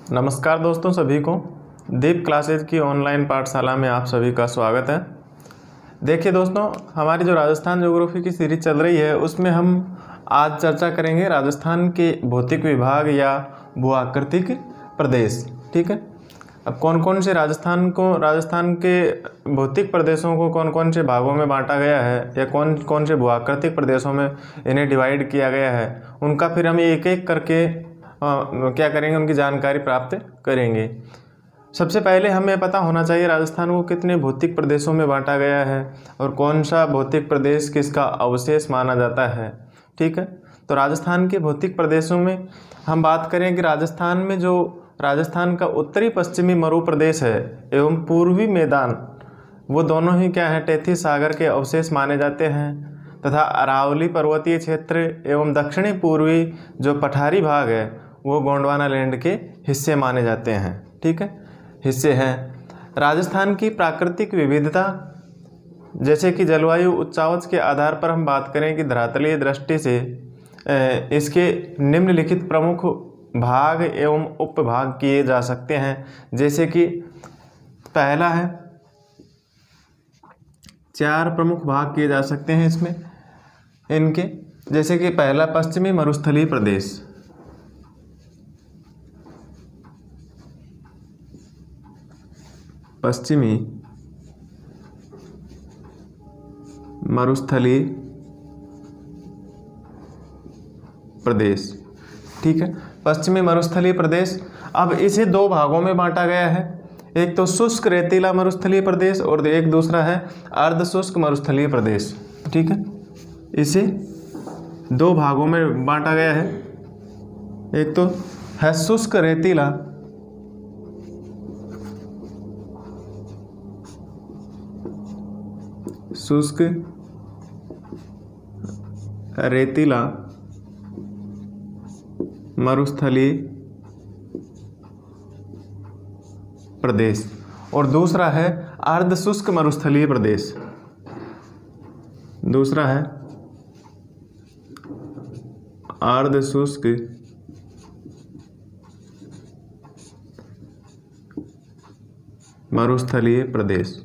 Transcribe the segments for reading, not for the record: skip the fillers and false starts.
नमस्कार दोस्तों, सभी को दीप क्लासेज की ऑनलाइन पाठशाला में आप सभी का स्वागत है। देखिए दोस्तों, हमारी जो राजस्थान ज्योग्राफी की सीरीज चल रही है उसमें हम आज चर्चा करेंगे राजस्थान के भौतिक विभाग या भूआकृतिक प्रदेश। ठीक है, अब कौन कौन से राजस्थान के भौतिक प्रदेशों को कौन कौन से भागों में बांटा गया है या कौन कौन से भूआकृतिक प्रदेशों में इन्हें डिवाइड किया गया है, उनका फिर हम एक एक करके क्या करेंगे, उनकी जानकारी प्राप्त करेंगे। सबसे पहले हमें पता होना चाहिए राजस्थान को कितने भौतिक प्रदेशों में बांटा गया है और कौन सा भौतिक प्रदेश किसका अवशेष माना जाता है। ठीक है, तो राजस्थान के भौतिक प्रदेशों में हम बात करें कि राजस्थान में जो राजस्थान का उत्तरी पश्चिमी मरु प्रदेश है एवं पूर्वी मैदान, वो दोनों ही क्या है, टेथी सागर के अवशेष माने जाते हैं, तथा अरावली पर्वतीय क्षेत्र एवं दक्षिणी पूर्वी जो पठारी भाग है वो गोंडवाना लैंड के हिस्से माने जाते हैं। ठीक है, हिस्से हैं। राजस्थान की प्राकृतिक विविधता, जैसे कि जलवायु उच्चावच के आधार पर हम बात करें कि धरातलीय दृष्टि से इसके निम्नलिखित प्रमुख भाग एवं उपभाग किए जा सकते हैं। जैसे कि पहला है, 4 प्रमुख भाग किए जा सकते हैं इसमें इनके। जैसे कि पहला पश्चिमी मरुस्थलीय प्रदेश, पश्चिमी मरुस्थलीय प्रदेश। ठीक है, पश्चिमी मरुस्थलीय प्रदेश। अब इसे 2 भागों में बांटा गया है, एक तो शुष्क रेतीला मरुस्थलीय प्रदेश और एक दूसरा है अर्ध शुष्क मरुस्थलीय प्रदेश। ठीक है, इसे 2 भागों में बांटा गया है, एक तो है शुष्क रेतीला शुष्क रेतीला मरुस्थलीय प्रदेश और दूसरा है अर्ध शुष्क मरुस्थलीय प्रदेश। दूसरा है अर्ध शुष्क मरुस्थलीय प्रदेश।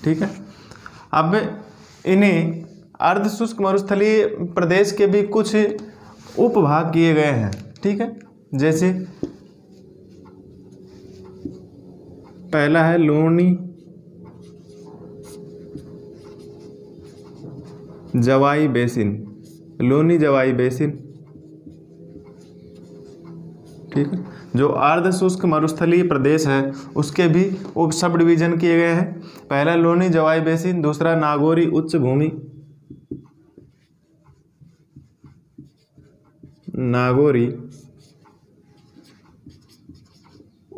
ठीक है, अब इन्हें अर्ध शुष्क मरुस्थलीय प्रदेश के भी कुछ उपभाग किए गए हैं। ठीक है, जैसे पहला है लूनी जवाई बेसिन, लूनी जवाई बेसिन। ठीक है, जो अर्ध शुष्क मरुस्थलीय प्रदेश है उसके भी उप सब डिवीजन किए गए हैं। पहला लूनी जवाई बेसिन, दूसरा नागौरी उच्च भूमि, नागौरी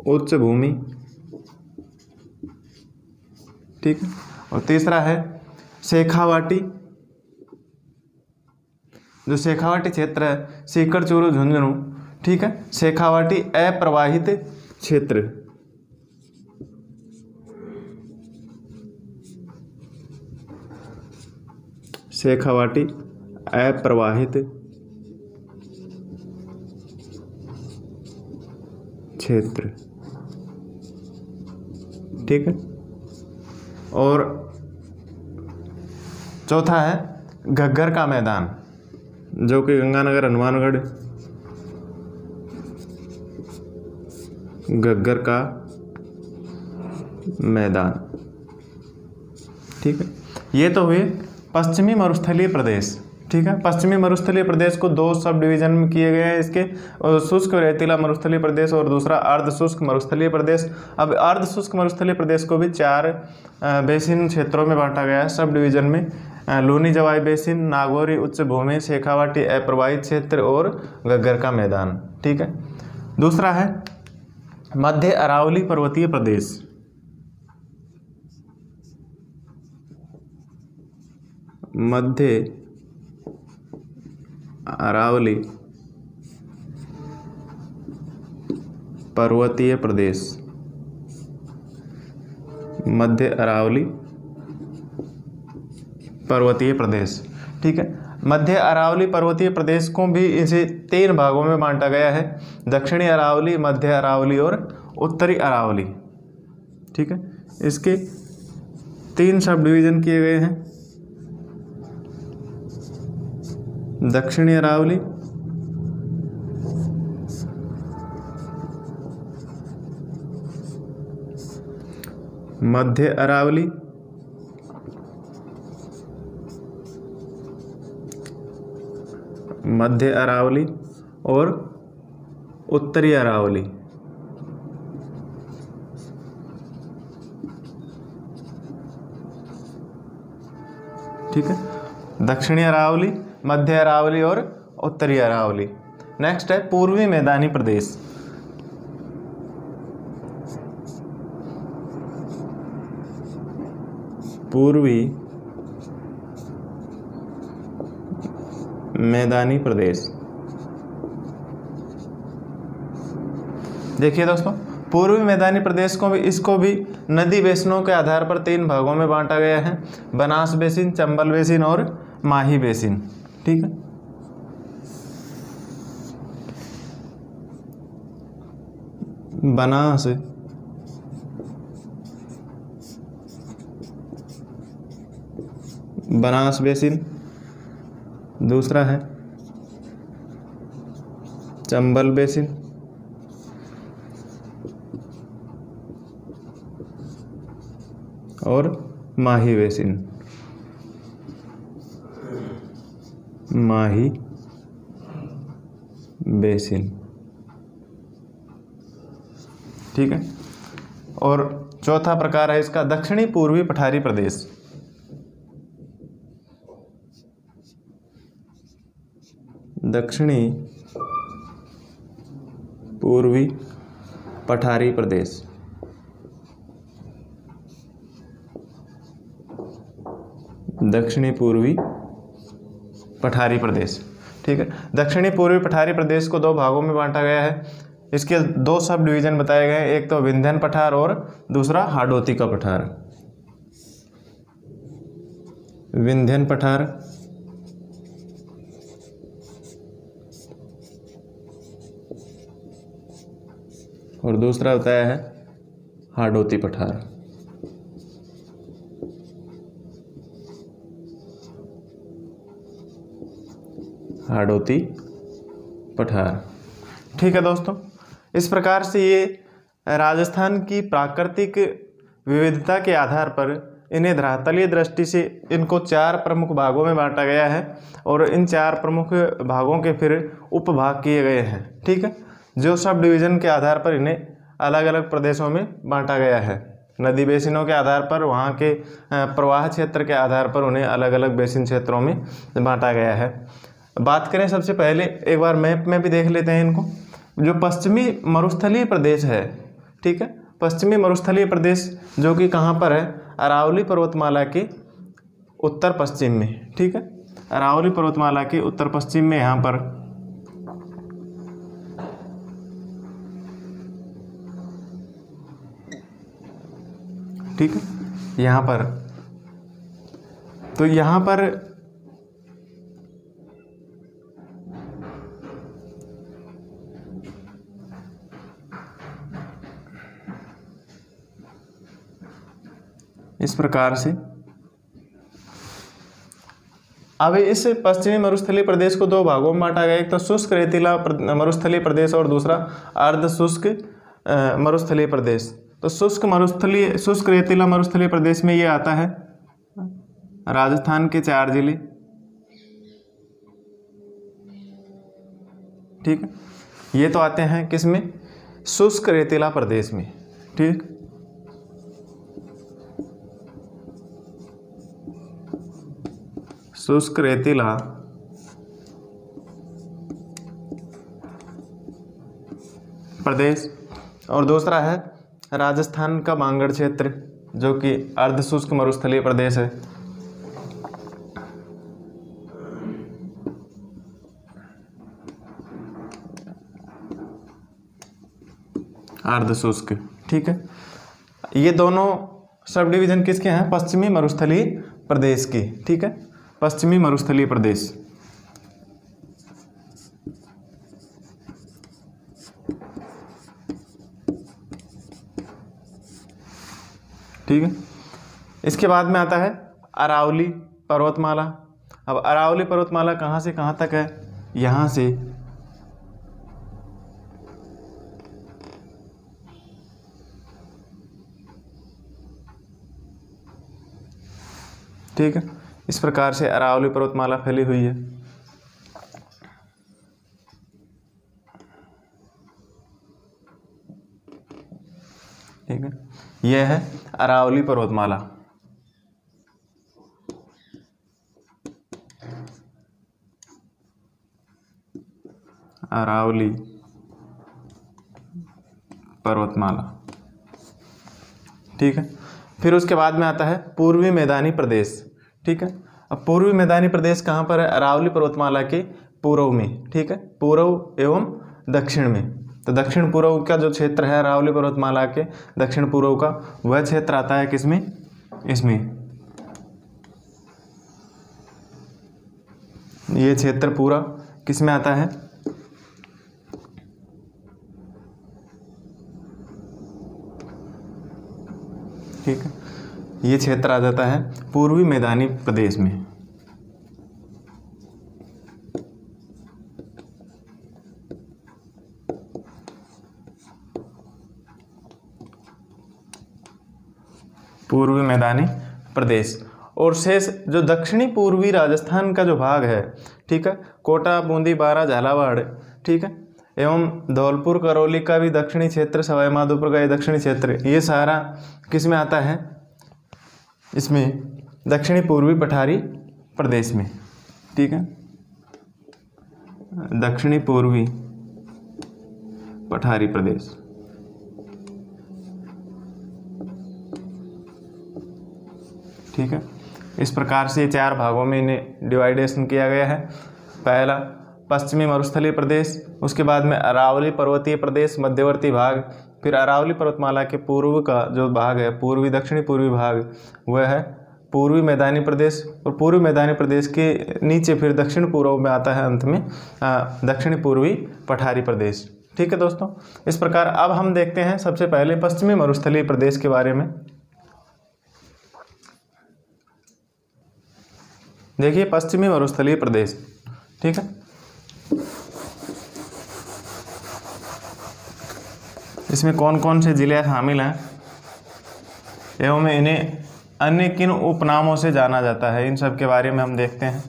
उच्च भूमि। ठीक है, और तीसरा है शेखावाटी, जो शेखावाटी क्षेत्र है, सीकर चूरू झुंझुनू। ठीक है, शेखावाटी अप्रवाहित क्षेत्र, शेखावाटी अप्रवाहित क्षेत्र। ठीक है, और चौथा है घग्गर का मैदान, जो कि गंगानगर हनुमानगढ़, घग्गर का मैदान। ठीक है, ये तो हुए पश्चिमी मरुस्थलीय प्रदेश। ठीक है, पश्चिमी मरुस्थलीय प्रदेश को 2 सब डिवीजन में किए गए हैं इसके, शुष्क रेतीला मरुस्थलीय प्रदेश और दूसरा अर्ध शुष्क मरुस्थलीय प्रदेश। अब अर्ध शुष्क मरुस्थलीय प्रदेश को भी 4 बेसिन क्षेत्रों में बांटा गया है सब डिवीजन में, लूनी जवाई बेसिन, नागौरी उच्च भूमि, शेखावाटी अप्रवाहित क्षेत्र और घग्गर का मैदान। ठीक है, दूसरा है मध्य अरावली पर्वतीय प्रदेश, मध्य अरावली पर्वतीय प्रदेश, मध्य अरावली पर्वतीय प्रदेश। ठीक है, मध्य अरावली पर्वतीय प्रदेश को भी इसे 3 भागों में बांटा गया है, दक्षिणी अरावली, मध्य अरावली और उत्तरी अरावली। ठीक है, इसके 3 सब डिवीजन किए गए हैं, दक्षिणी अरावली, मध्य अरावली और उत्तरी अरावली। ठीक है, दक्षिणी अरावली, मध्य अरावली और उत्तरी अरावली। नेक्स्ट है पूर्वी मैदानी प्रदेश। पूर्वी मैदानी प्रदेश। देखिए दोस्तों, पूर्वी मैदानी प्रदेश को भी, इसको भी नदी बेसिनों के आधार पर 3 भागों में बांटा गया है, बनास बेसिन, चंबल बेसिन और माही बेसिन। ठीक है, बनास बेसिन, दूसरा है चंबल बेसिन और माही बेसिन। माही बेसिन। ठीक है, और चौथा प्रकार है इसका दक्षिणी पूर्वी पठारी प्रदेश। दक्षिणी पूर्वी पठारी प्रदेश। दक्षिणी पूर्वी पठारी प्रदेश। ठीक है, दक्षिणी पूर्वी पठारी प्रदेश को 2 भागों में बांटा गया है। इसके 2 सब डिवीजन बताए गए हैं, एक तो विंध्यन पठार और दूसरा हाडोती का पठार। विंध्यन पठार और दूसरा बताया है हाडोती पठार। हाडोती पठार। ठीक है दोस्तों, इस प्रकार से ये राजस्थान की प्राकृतिक विविधता के आधार पर इन्हें धरातलीय दृष्टि से इनको 4 प्रमुख भागों में बांटा गया है और इन 4 प्रमुख भागों के फिर उपभाग किए गए हैं। ठीक है, जो सब डिवीज़न के आधार पर इन्हें अलग अलग प्रदेशों में बांटा गया है। नदी बेसिनों के आधार पर, वहाँ के प्रवाह क्षेत्र के आधार पर उन्हें अलग अलग बेसिन क्षेत्रों में बांटा गया है। बात करें सबसे पहले, एक बार मैप में भी देख लेते हैं इनको। जो पश्चिमी मरुस्थलीय प्रदेश है, ठीक है, पश्चिमी मरुस्थलीय प्रदेश जो कि कहाँ पर है, अरावली पर्वतमाला के उत्तर पश्चिम में। ठीक है, अरावली पर्वतमाला के उत्तर पश्चिम में यहाँ पर ठीक है, यहाँ पर तो यहाँ पर इस प्रकार से अब इस पश्चिमी मरुस्थलीय प्रदेश को 2 भागों में बांटा गया, एक तो शुष्क रेतीला मरुस्थलीय प्रदेश और दूसरा अर्ध शुष्क मरुस्थलीय प्रदेश। तो शुष्क रेतीला मरुस्थलीय प्रदेश में ये आता है राजस्थान के 4 जिले। ठीक है, ये तो आते हैं किसमें, शुष्क रेतीला प्रदेश में। ठीक, शुष्क रेतीला प्रदेश और दूसरा है राजस्थान का बांगड़ क्षेत्र जो कि अर्ध शुष्क मरुस्थलीय प्रदेश है। अर्ध शुष्क। ठीक है, ये दोनों सब डिवीजन किसके हैं, पश्चिमी मरुस्थलीय प्रदेश की। ठीक है, पश्चिमी मरुस्थलीय प्रदेश। ठीक है। इसके बाद में आता है अरावली पर्वतमाला। अब अरावली पर्वतमाला कहाँ से कहाँ तक है? यहाँ से ठीक है, इस प्रकार से अरावली पर्वतमाला फैली हुई है। ठीक है, यह है अरावली पर्वतमाला। अरावली पर्वतमाला। ठीक है, फिर उसके बाद में आता है पूर्वी मैदानी प्रदेश। ठीक है, अब पूर्वी मैदानी प्रदेश कहाँ पर है? अरावली पर्वतमाला के पूर्व में। ठीक है, पूर्व एवं दक्षिण में। तो दक्षिण पूर्व का जो क्षेत्र है अरावली पर्वतमाला के दक्षिण पूर्व का, वह क्षेत्र आता है किसमें? इसमें। ये क्षेत्र पूरा किसमें आता है? ठीक है, ये क्षेत्र आ जाता है पूर्वी मैदानी प्रदेश में। पूर्वी मैदानी प्रदेश। और शेष जो दक्षिणी पूर्वी राजस्थान का जो भाग है, ठीक है, कोटा, बूंदी, बारा, झालावाड़, ठीक है, एवं धौलपुर, करौली का भी दक्षिणी क्षेत्र, सवाई माधोपुर का ये दक्षिणी क्षेत्र, ये सारा किस में आता है? इसमें दक्षिणी पूर्वी पठारी प्रदेश में। ठीक है, दक्षिणी पूर्वी पठारी प्रदेश। ठीक है, इस प्रकार से 4 भागों में इन्हें डिवाइडेशन किया गया है। पहला पश्चिमी मरुस्थलीय प्रदेश, उसके बाद में अरावली पर्वतीय प्रदेश मध्यवर्ती भाग, फिर अरावली पर्वतमाला के पूर्व का जो भाग है पूर्वी दक्षिणी पूर्वी भाग, वह है पूर्वी मैदानी प्रदेश, और पूर्वी मैदानी प्रदेश के नीचे फिर दक्षिण पूर्व में आता है अंत में दक्षिणी पूर्वी पठारी प्रदेश। ठीक है दोस्तों, इस प्रकार अब हम देखते हैं सबसे पहले पश्चिमी मरुस्थलीय प्रदेश के बारे में। देखिए पश्चिमी मरुस्थलीय प्रदेश, ठीक है, इसमें कौन कौन से जिले शामिल हैं एवं इन्हें अन्य किन उपनामों से जाना जाता है, इन सब के बारे में हम देखते हैं।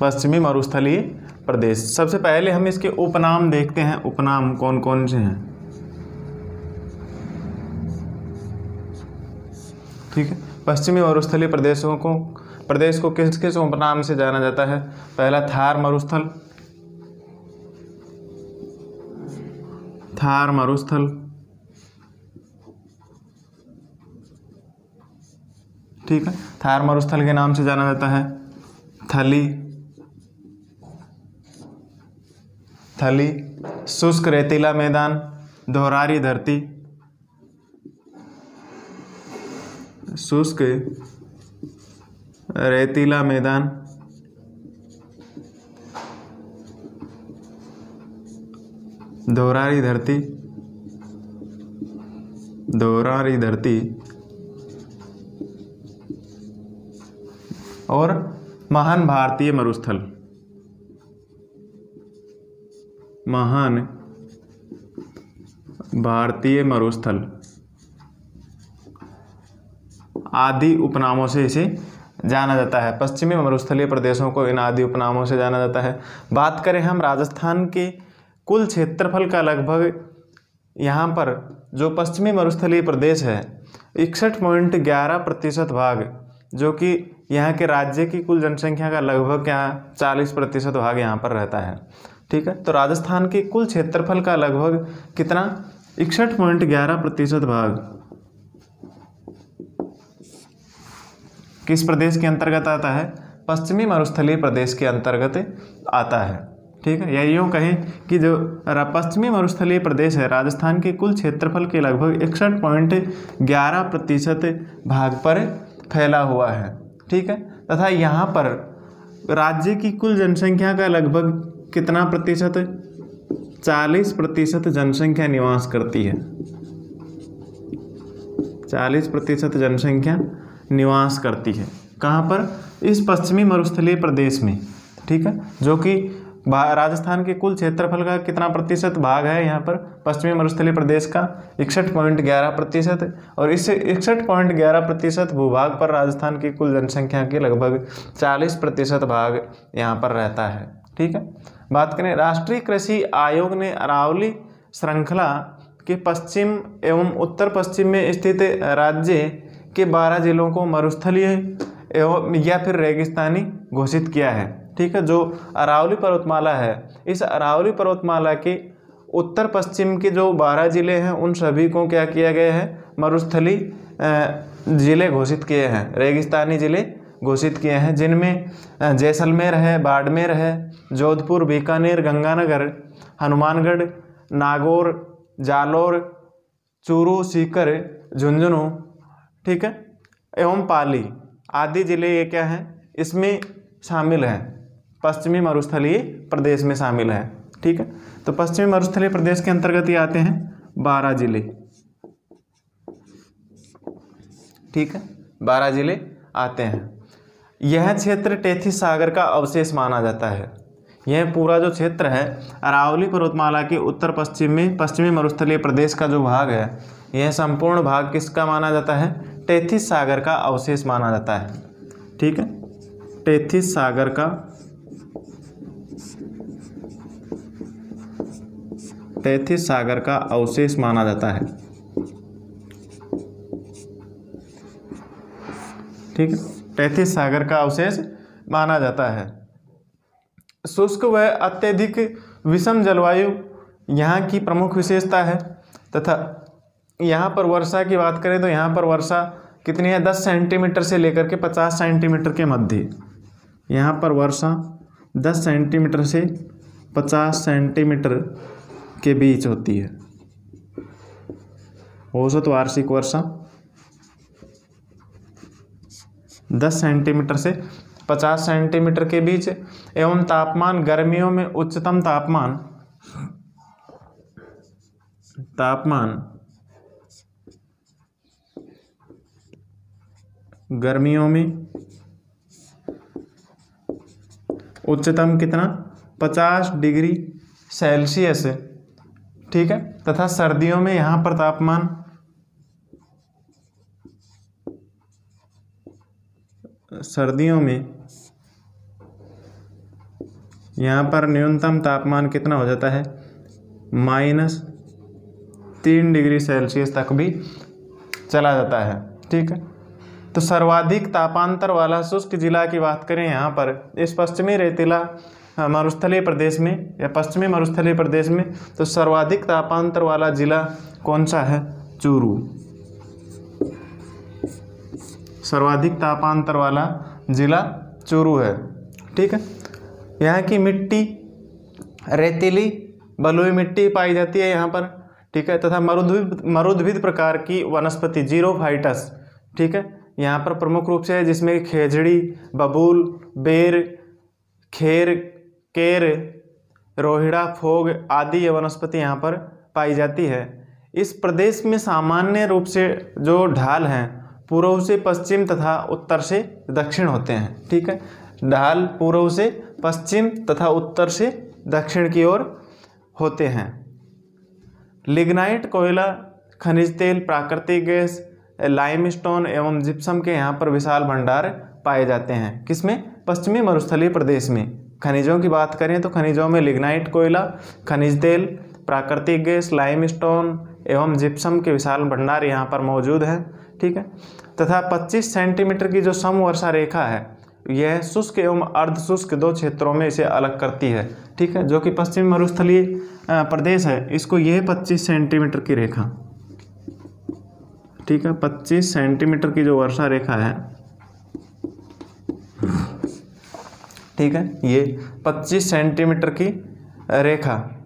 पश्चिमी मरुस्थलीय प्रदेश, सबसे पहले हम इसके उपनाम देखते हैं। उपनाम कौन कौन से हैं? ठीक है, पश्चिमी मरुस्थलीय प्रदेश को किस किस उपनाम से जाना जाता है? पहला थार मरुस्थल, थार मरुस्थल, ठीक है, थार मरुस्थल के नाम से जाना जाता है। थली, थली, शुष्क रेतीला मैदान, दोहरारी धरती, शुष्क रेतीला मैदान, दोहरारी धरती, दोहरारी धरती, और महान भारतीय मरुस्थल, महान भारतीय मरुस्थल आदि उपनामों से इसे जाना जाता है। पश्चिमी मरुस्थलीय प्रदेशों को इन आदि उपनामों से जाना जाता है। बात करें हम राजस्थान के कुल क्षेत्रफल का, लगभग यहाँ पर जो पश्चिमी मरुस्थलीय प्रदेश है 61.11% भाग, जो कि यहाँ के राज्य की कुल जनसंख्या का लगभग यहाँ 40% भाग यहाँ पर रहता है। ठीक है, तो राजस्थान के कुल क्षेत्रफल का लगभग कितना? 61.11% भाग किस प्रदेश के अंतर्गत आता है? पश्चिमी मरुस्थलीय प्रदेश के अंतर्गत आता है। ठीक है, या यूँ कहें कि जो पश्चिमी मरुस्थलीय प्रदेश है राजस्थान के कुल क्षेत्रफल के लगभग 61.11% भाग पर फैला हुआ है। ठीक है, तथा यहाँ पर राज्य की कुल जनसंख्या का लगभग कितना प्रतिशत? 40% जनसंख्या निवास करती है। 40% जनसंख्या निवास करती है। कहाँ पर? इस पश्चिमी मरुस्थलीय प्रदेश में, ठीक है, जो कि राजस्थान के कुल क्षेत्रफल का कितना प्रतिशत भाग है यहाँ पर? पश्चिमी मरुस्थलीय प्रदेश का 61.11%, और इस 61.11% भूभाग पर राजस्थान की कुल जनसंख्या के लगभग 40% भाग यहाँ पर रहता है, ठीक है। बात करें, राष्ट्रीय कृषि आयोग ने अरावली श्रृंखला के पश्चिम एवं उत्तर पश्चिम में स्थित राज्य के 12 जिलों को मरुस्थलीय एवं या फिर रेगिस्तानी घोषित किया है, ठीक है। जो अरावली पर्वतमाला है, इस अरावली पर्वतमाला के उत्तर पश्चिम के जो 12 जिले हैं उन सभी को क्या किया गया है? मरुस्थली जिले घोषित किए हैं, रेगिस्तानी जिले घोषित किए हैं, जिनमें जैसलमेर है, बाड़मेर है, जोधपुर, बीकानेर, गंगानगर, हनुमानगढ़, नागौर, जालोर, चूरू, सीकर, झुंझुनू, ठीक है, एवं पाली आदि जिले ये क्या हैं? इसमें शामिल हैं, पश्चिमी मरुस्थलीय प्रदेश में शामिल है, ठीक है। तो पश्चिमी मरुस्थलीय प्रदेश के अंतर्गत ये आते हैं 12 जिले, ठीक है, 12 जिले आते हैं। यह क्षेत्र टेथिस सागर का अवशेष माना जाता है। यह पूरा जो क्षेत्र है अरावली पर्वतमाला के उत्तर पश्चिम में पश्चिमी मरुस्थलीय प्रदेश का जो भाग है, यह संपूर्ण भाग किसका माना जाता है? टेथिस सागर का अवशेष माना जाता है, ठीक है, टेथिस सागर का अवशेष माना जाता है, ठीक है, टेथिस सागर का अवशेष माना जाता है। शुष्क व अत्यधिक विषम जलवायु यहाँ की प्रमुख विशेषता है, तथा यहाँ पर वर्षा की बात करें तो यहाँ पर वर्षा कितनी है? 10 सेंटीमीटर से लेकर के 50 सेंटीमीटर के मध्य। यहाँ पर वर्षा 10 सेंटीमीटर से 50 सेंटीमीटर के बीच होती है। औसत वार्षिक वर्षा 10 सेंटीमीटर से 50 सेंटीमीटर के बीच, एवं तापमान गर्मियों में उच्चतम तापमान गर्मियों में उच्चतम कितना? 50 डिग्री सेल्सियस, ठीक है, तथा सर्दियों में यहाँ पर तापमान यहाँ पर न्यूनतम तापमान कितना हो जाता है? -3 डिग्री सेल्सियस तक भी चला जाता है, ठीक है। तो सर्वाधिक तापांतर वाला शुष्क जिला की बात करें यहाँ पर इस पश्चिमी रेतीला मरुस्थलीय प्रदेश में या पश्चिमी मरुस्थलीय प्रदेश में, तो सर्वाधिक तापांतर वाला जिला कौन सा है? चूरू। सर्वाधिक तापांतर वाला जिला चूरू है, ठीक है। यहाँ की मिट्टी रेतीली बलुई मिट्टी पाई जाती है यहाँ पर, ठीक है, तथा मरुद्भिद प्रकार की वनस्पति जीरोफाइटस, ठीक है, यहाँ पर प्रमुख रूप से है, जिसमें खेजड़ी, बबूल, बेर, खेर, केर, रोहिड़ा, फोग आदि ये वनस्पति यहाँ पर पाई जाती है। इस प्रदेश में सामान्य रूप से जो ढाल हैं पूर्व से पश्चिम तथा उत्तर से दक्षिण होते हैं, ठीक है, ढाल पूर्व से पश्चिम तथा उत्तर से दक्षिण की ओर होते हैं। लिग्नाइट, कोयला, खनिज तेल, प्राकृतिक गैस, लाइमस्टोन एवं जिप्सम के यहाँ पर विशाल भंडार पाए जाते हैं। किसमें? पश्चिमी मरुस्थलीय प्रदेश में। खनिजों की बात करें तो खनिजों में लिग्नाइट, कोयला, खनिज तेल, प्राकृतिक गैस, लाइमस्टोन एवं जिप्सम के विशाल भंडार यहाँ पर मौजूद हैं, ठीक है। तथा 25 सेंटीमीटर की जो समवर्षा रेखा है यह शुष्क एवं अर्धशुष्क दो क्षेत्रों में इसे अलग करती है, ठीक है, जो कि पश्चिमी मरुस्थलीय प्रदेश है इसको यह 25 सेंटीमीटर की रेखा, ठीक है, 25 सेंटीमीटर की जो वर्षा रेखा है, ठीक है, ये 25 सेंटीमीटर की रेखा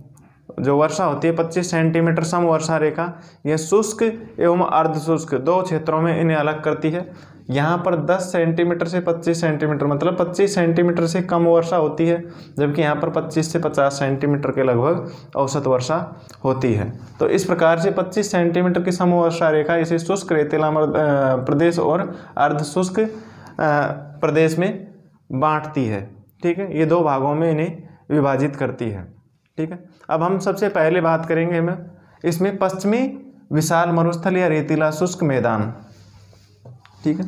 जो वर्षा होती है 25 सेंटीमीटर सम वर्षा रेखा, यह शुष्क एवं अर्धशुष्क दो क्षेत्रों में इन्हें अलग करती है। यहाँ पर 10 सेंटीमीटर से 25 सेंटीमीटर मतलब 25 सेंटीमीटर से कम वर्षा होती है, जबकि यहाँ पर 25 से 50 सेंटीमीटर के लगभग औसत वर्षा होती है। तो इस प्रकार से 25 सेंटीमीटर की समवर्षा रेखा इसे शुष्क रेतीला प्रदेश और अर्ध शुष्क प्रदेश में बांटती है। ठीक है, ये 2 भागों में इन्हें विभाजित करती है। ठीक है, अब हम सबसे पहले बात करेंगे हम इसमें पश्चिमी विशाल मरुस्थल या रेतीला शुष्क मैदान। ठीक है,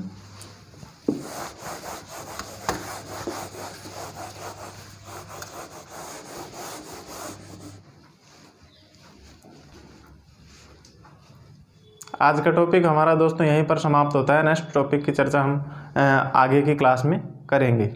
आज का टॉपिक हमारा दोस्तों यहीं पर समाप्त होता है। नेक्स्ट टॉपिक की चर्चा हम आगे की क्लास में करेंगे।